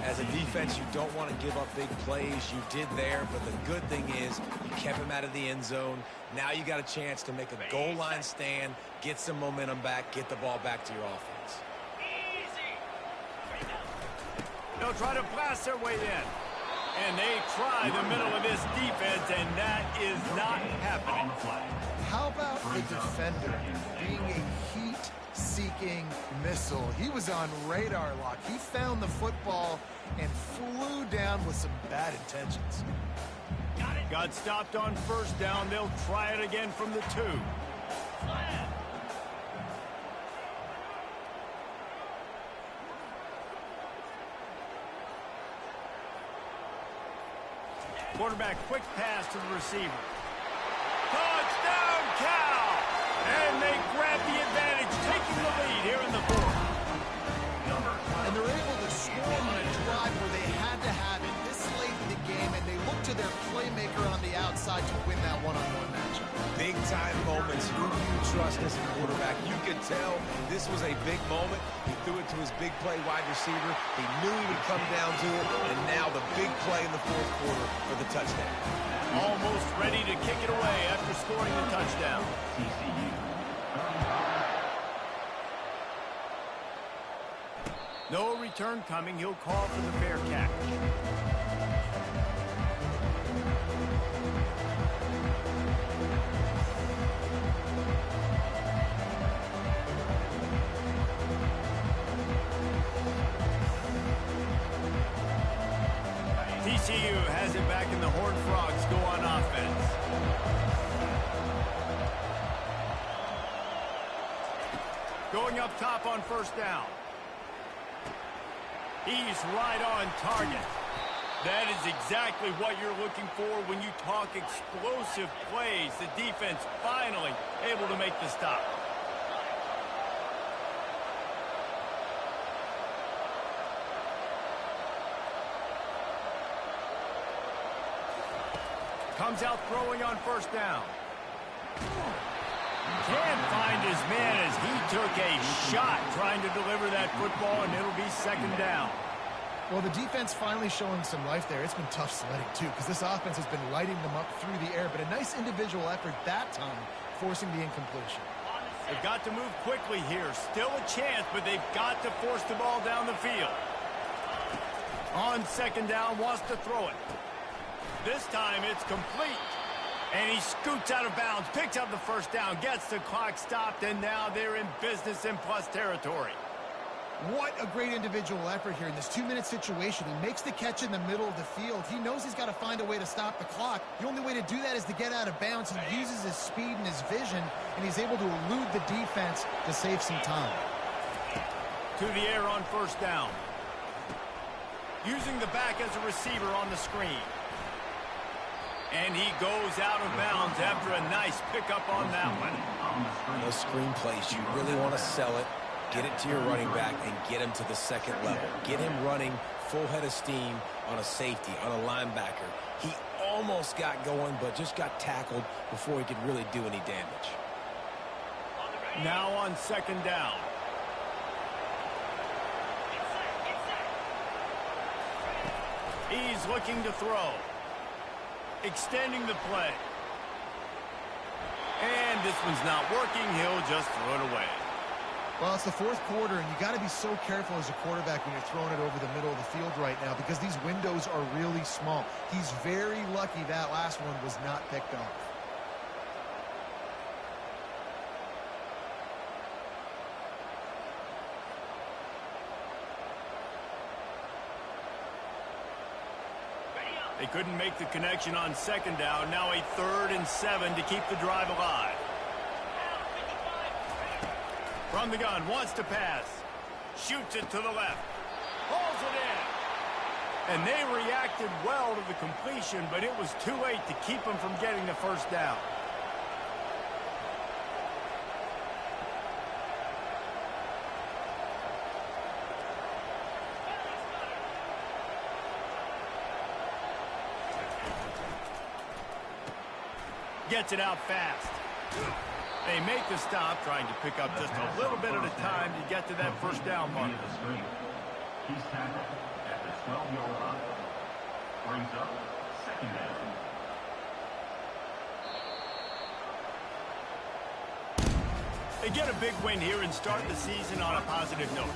As a defense, you don't want to give up big plays. You did there, but the good thing is you kept him out of the end zone. Now you got a chance to make a goal line stand, get some momentum back, get the ball back to your offense. They'll try to blast their way in. And they try the middle of this defense, and that is not happening. How about the defender being a heat-seeking missile? He was on radar lock. He found the football and flew down with some bad intentions. Got stopped on 1st down. They'll try it again from the 2. Quarterback, quick pass to the receiver. Touchdown, Cal! And they grab the advantage, taking the lead here in the 4th. And they're able to score on a drive where they had to have it this late in the game, and they look to their playmaker on the outside to win that one-on-one matchup. Big-time moments. Who do you trust as a quarterback? You could tell this was a big moment. He threw it to his big play wide receiver. He knew he would come down to it, and now the big play in the 4th quarter for the touchdown. Almost ready to kick it away after scoring the touchdown. No return coming. He'll call for the fair catch. TCU has it back, and the Horned Frogs go on offense. Going up top on 1st down. He's right on target. That is exactly what you're looking for when you talk explosive plays. The defense finally able to make the stop. Comes out throwing on 1st down. Can't find his man as he took a shot trying to deliver that football, and it'll be 2nd down. Well, the defense finally showing some life there. It's been tough sledding, too, because this offense has been lighting them up through the air, but a nice individual effort that time, forcing the incompletion. They've got to move quickly here. Still a chance, but they've got to force the ball down the field. On 2nd down, wants to throw it. This time it's complete. And he scoots out of bounds, picks up the 1st down, gets the clock stopped, and now they're in business in plus territory. What a great individual effort here in this 2-minute situation. He makes the catch in the middle of the field. He knows he's got to find a way to stop the clock. The only way to do that is to get out of bounds. He uses his speed and his vision, and he's able to elude the defense to save some time. To the air on 1st down. Using the back as a receiver on the screen. And he goes out of bounds after a nice pickup on that one. Those screen plays, you really want to sell it, get it to your running back, and get him to the 2nd level. Get him running full head of steam on a safety, on a linebacker. He almost got going, but just got tackled before he could really do any damage. Now on 2nd down. He's looking to throw. Extending the play. And this one's not working. He'll just throw it away. Well, it's the 4th quarter, and you got to be so careful as a quarterback when you're throwing it over the middle of the field right now because these windows are really small. He's very lucky that last one was not picked off. They couldn't make the connection on second down. Now a 3rd and 7 to keep the drive alive. From the gun, wants to pass. Shoots it to the left. Pulls it in. And they reacted well to the completion, but it was too late to keep them from getting the first down. Gets it out fast. They make the stop, trying to pick up just a little bit at a time to get to that first down mark. He's tackled at the 12-yard line. Brings up second down. They get a big win here and start the season on a positive note.